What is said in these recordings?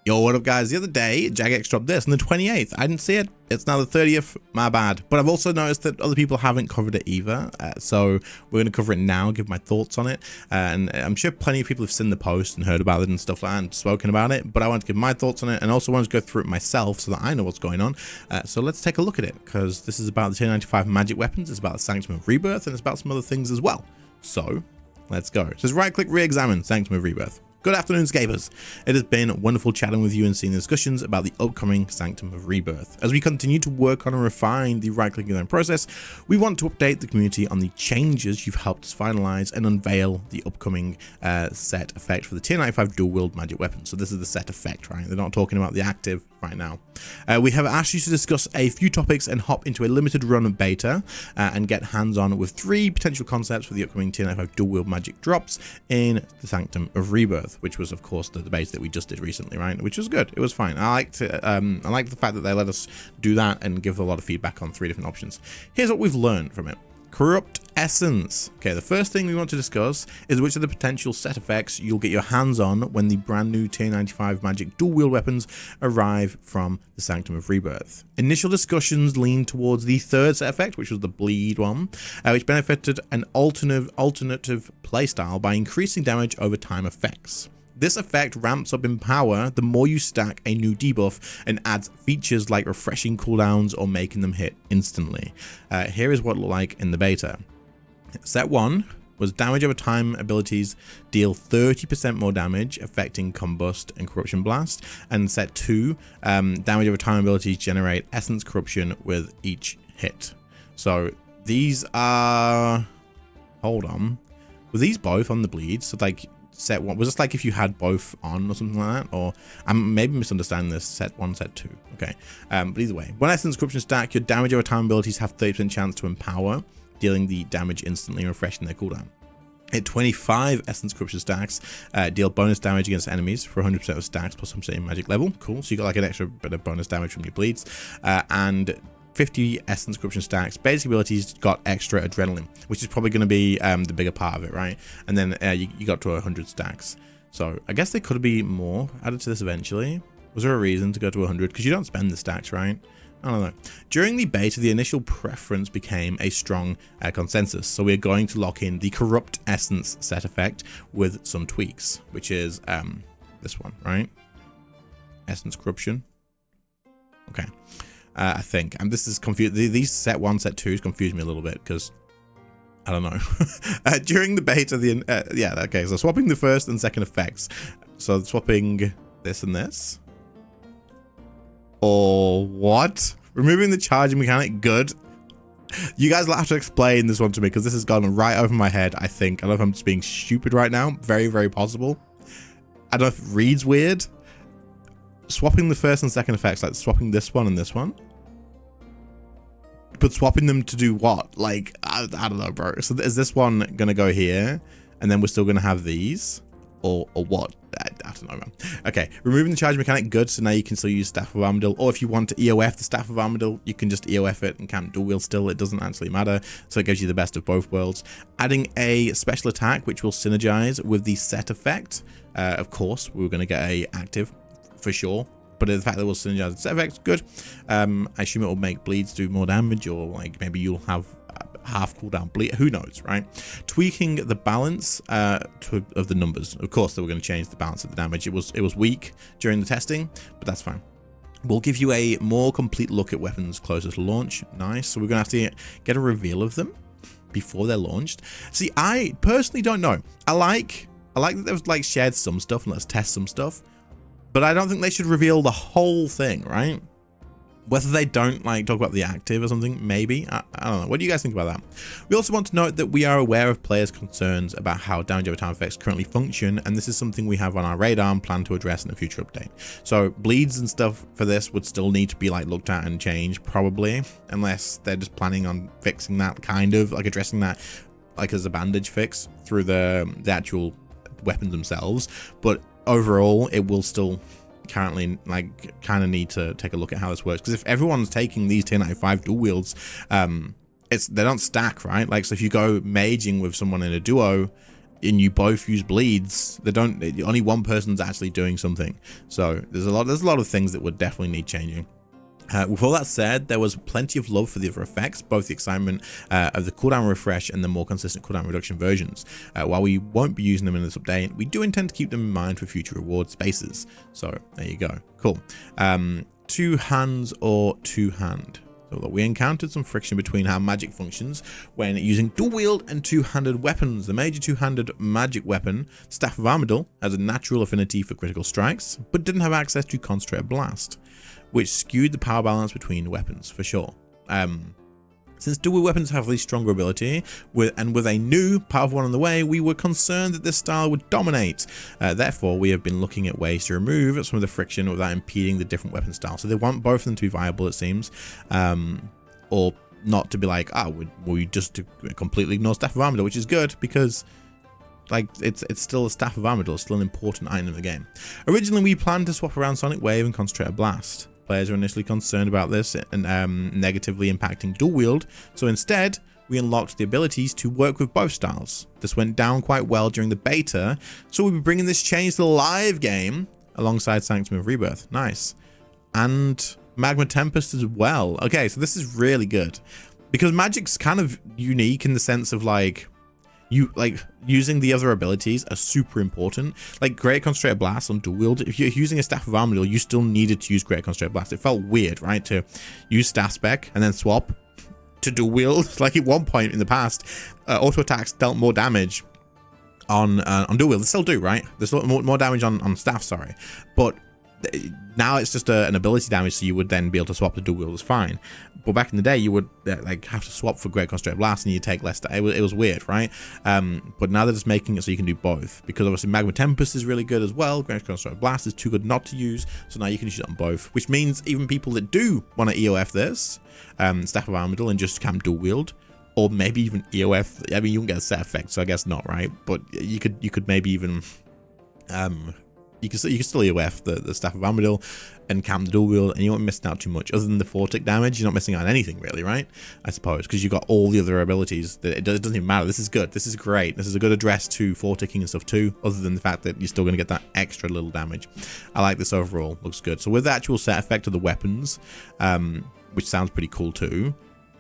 Yo, what up guys? The other day, Jagex dropped this on the 28th. I didn't see it. It's now the 30th. My bad. But I've also noticed that other people haven't covered it either. So we're going to cover it now, give my thoughts on it. And I'm sure plenty of people have seen the post and heard about it and stuff like that and spoken about it. But I want to give my thoughts on it and also want to go through it myself so that I know what's going on. So let's take a look at it, because this is about the T95 magic weapons. It's about the Sanctum of Rebirth, and it's about some other things as well. So let's go. It says right click, re-examine Sanctum of Rebirth. Good afternoon, Scapers. It has been wonderful chatting with you and seeing the discussions about the upcoming Sanctum of Rebirth. As we continue to work on and refine the right-clicking design process, we want to update the community on the changes you've helped us finalize and unveil the upcoming set effect for the T95 dual-wield magic weapon. So this is the set effect, right? They're not talking about the active right now. We have asked you to discuss a few topics and hop into a limited run beta and get hands-on with 3 potential concepts for the upcoming T95 dual-wield magic drops in the Sanctum of Rebirth, which was of course the debate that we just did recently, right? Which was good. It was fine. I liked the fact that they let us do that and give a lot of feedback on 3 different options. Here's what we've learned from it. Corrupt Essence. Okay, the first thing we want to discuss is which of the potential set effects you'll get your hands on when the brand new T95 magic dual wield weapons arrive from the Sanctum of Rebirth. Initial discussions lean towards the third set effect, which was the bleed one, which benefited an alternative playstyle by increasing damage over time effects. This effect ramps up in power the more you stack a new debuff and adds features like refreshing cooldowns or making them hit instantly. Here is what it looked like in the beta. Set 1 was damage over time abilities deal 30% more damage, affecting Combust and Corruption Blast. And set 2, damage over time abilities generate Essence Corruption with each hit. So these are... Hold on. Were these both on the bleed? So like... Set 1 was just like if you had both on or something like that, or I'm maybe misunderstanding this. Set 1, set 2. Okay, but either way, when Essence Corruption stack, your damage over time abilities have 30% chance to empower, dealing the damage instantly and refreshing their cooldown. At 25 Essence Corruption stacks, deal bonus damage against enemies for 100% of stacks plus some same magic level. Cool. So you got like an extra bit of bonus damage from your bleeds, and 50 Essence Corruption stacks, basic abilities got extra adrenaline, which is probably going to be the bigger part of it, right? And then you got to 100 stacks. So I guess there could be more added to this eventually. Was there a reason to go to 100? Because you don't spend the stacks, right? I don't know. During the beta, the initial preference became a strong consensus. So we're going to lock in the Corrupt Essence set effect with some tweaks, which is this one, right? Essence Corruption. Okay. I think, and this is confused. These set 1, set 2s confuse me a little bit because I don't know. During the beta, yeah, okay. So swapping the first and second effects. So swapping this and this, or what? Removing the charging mechanic. Good. You guys will have to explain this one to me because this has gone right over my head. I think. I don't know if I'm just being stupid right now. Very, very possible. I don't know if it reads weird. Swapping the first and second effects, like swapping this one and this one, but swapping them to do what? Like I don't know, bro. So is this one gonna go here and then we're still gonna have these, or what? I don't know, man. Okay, removing the charge mechanic. Good. So now you can still use Staff of Armadil, or if you want to EOF the Staff of Armadil, you can just EOF it and can't dual wield still. It doesn't actually matter. So it gives you the best of both worlds. Adding a special attack which will synergize with the set effect. Of course, we're gonna get a active for sure, but the fact that we'll synergize the set effects, good. I assume it will make bleeds do more damage, or like maybe you'll have half cooldown bleed, who knows, right? Tweaking the balance of the numbers. Of course, they were going to change the balance of the damage. It was weak during the testing, but that's fine. We'll give you a more complete look at weapons closer to launch. Nice. So we're going to have to get a reveal of them before they're launched. See, I personally don't know. I like that they've like shared some stuff and let's test some stuff. But I don't think they should reveal the whole thing, right? Whether they don't like talk about the active or something, maybe. I don't know. What do you guys think about that? We also want to note that we are aware of players' concerns about how damage over time effects currently function, and this is something we have on our radar and plan to address in a future update. So bleeds and stuff for this would still need to be like looked at and changed, probably, unless they're just planning on fixing that, kind of like addressing that like as a bandage fix through the actual weapons themselves. But overall, it will still currently like kind of need to take a look at how this works, because if everyone's taking these T95 dual wields, they don't stack, right? Like, so if you go maging with someone in a duo, and you both use bleeds, only one person's actually doing something. So there's a lot of things that would definitely need changing. With all that said, there was plenty of love for the other effects, both the excitement of the cooldown refresh and the more consistent cooldown reduction versions. While we won't be using them in this update, we do intend to keep them in mind for future reward spaces. So there you go. Cool. Two hands or two hand. So we encountered some friction between how magic functions when using dual wield and two-handed weapons. The major two-handed magic weapon, Staff of Armadil, has a natural affinity for critical strikes, but didn't have access to Concentrated Blast, which skewed the power balance between weapons for sure. Since dual weapons have the stronger ability, with a new powerful one on the way, we were concerned that this style would dominate. Therefore, we have been looking at ways to remove some of the friction without impeding the different weapon styles. So they want both of them to be viable, it seems, or not to be like, we just completely ignore Staff of Armadil, which is good because, like, it's still a Staff of Armadil, still an important item in the game. Originally, we planned to swap around Sonic Wave and Concentrated Blast. Players were initially concerned about this and negatively impacting dual wield, so instead we unlocked the abilities to work with both styles. This went down quite well during the beta, so we'll be bringing this change to the live game alongside Sanctum of Rebirth. Nice. And Magma Tempest as well. Okay, so this is really good because magic's kind of unique in the sense of like using the other abilities are super important. Like Great Concentrated Blast on dual wield, if you're using a Staff of Armadil, you still needed to use Great Concentrated Blast. It felt weird, right, to use staff spec and then swap to dual wield. Like at one point in the past, auto attacks dealt more damage on dual wield. They still do, right? There's a lot more damage on staff, sorry, but now it's just an ability damage, so you would then be able to swap the dual wield. It's fine, but back in the day you would like have to swap for Great Concentrated Blast and you take less. It was weird, right? But now they're just making it so you can do both, because obviously Magma Tempest is really good as well. Great Concentrated Blast is too good not to use, so now you can use it on both, which means even people that do want to EOF this Staff of Armadil and just camp dual wield, or maybe even EOF. I mean, you can get a set effect, so I guess not, right? But you could maybe even you can still EOF the Staff of Armadil and camp the dual wield, and you aren't missing out too much. Other than the 4-tick damage, you're not missing out on anything really, right? I suppose, because you've got all the other abilities. That it doesn't even matter. This is good. This is great. This is a good address to 4-ticking and stuff too, other than the fact that you're still going to get that extra little damage. I like this overall. Looks good. So with the actual set effect of the weapons, which sounds pretty cool too,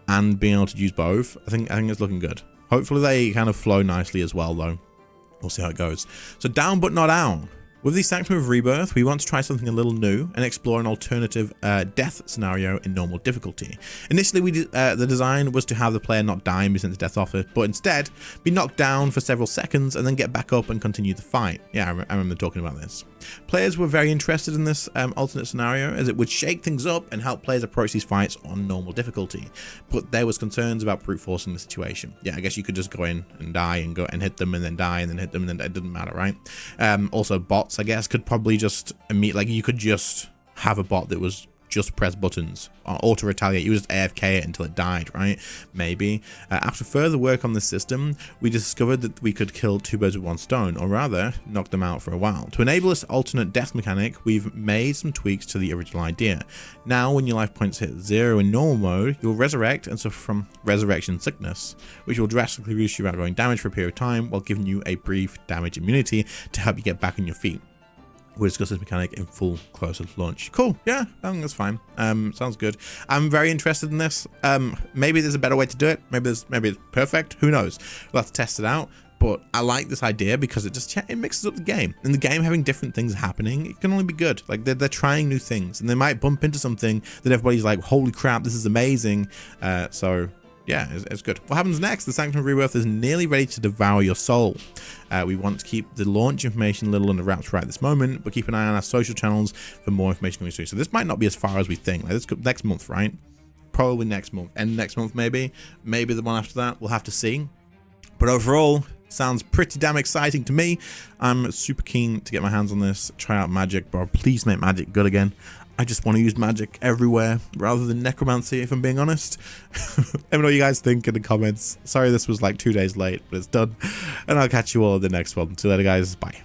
and being able to use both, I think it's looking good. Hopefully they kind of flow nicely as well though. We'll see how it goes. So down but not out. With the Sanctum of Rebirth, we want to try something a little new and explore an alternative death scenario in normal difficulty. Initially, the design was to have the player not die and be sent to death offer, but instead be knocked down for several seconds and then get back up and continue the fight. Yeah, I remember talking about this. Players were very interested in this alternate scenario, as it would shake things up and help players approach these fights on normal difficulty. But there was concerns about brute forcing the situation. Yeah, I guess you could just go in and die and go and hit them and then die and then hit them, and then it didn't matter, right? Also, bots, I guess, could probably just like you could just have a bot that was just press buttons or auto retaliate. You just AFK it until it died, right? Maybe. After further work on this system, we discovered that we could kill two birds with one stone, or rather knock them out for a while. To enable this alternate death mechanic, we've made some tweaks to the original idea. Now when your life points hit 0 in normal mode, you'll resurrect and suffer from resurrection sickness, which will drastically reduce your outgoing damage for a period of time while giving you a brief damage immunity to help you get back on your feet. We'll discuss this mechanic in full closer to launch. Cool. Yeah, I think that's fine. Sounds good. I'm very interested in this. Maybe there's a better way to do it. Maybe it's perfect. Who knows? We'll have to test it out. But I like this idea because it mixes up the game. And the game having different things happening, it can only be good. Like they're trying new things, and they might bump into something that everybody's like, holy crap, this is amazing. So yeah, it's good. What happens next? The Sanctum of Rebirth is nearly ready to devour your soul. We want to keep the launch information a little under wraps right at this moment, but keep an eye on our social channels for more information coming soon. So this might not be as far as we think. Like this next month, right? Probably next month. End next month, maybe. Maybe the one after that. We'll have to see. But overall, sounds pretty damn exciting to me. I'm super keen to get my hands on this. Try out magic, bro. Please make magic good again. I just want to use magic everywhere rather than necromancy, if I'm being honest. Let me know what you guys think in the comments. Sorry this was like 2 days late, but it's done. And I'll catch you all in the next one. See you later, guys. Bye.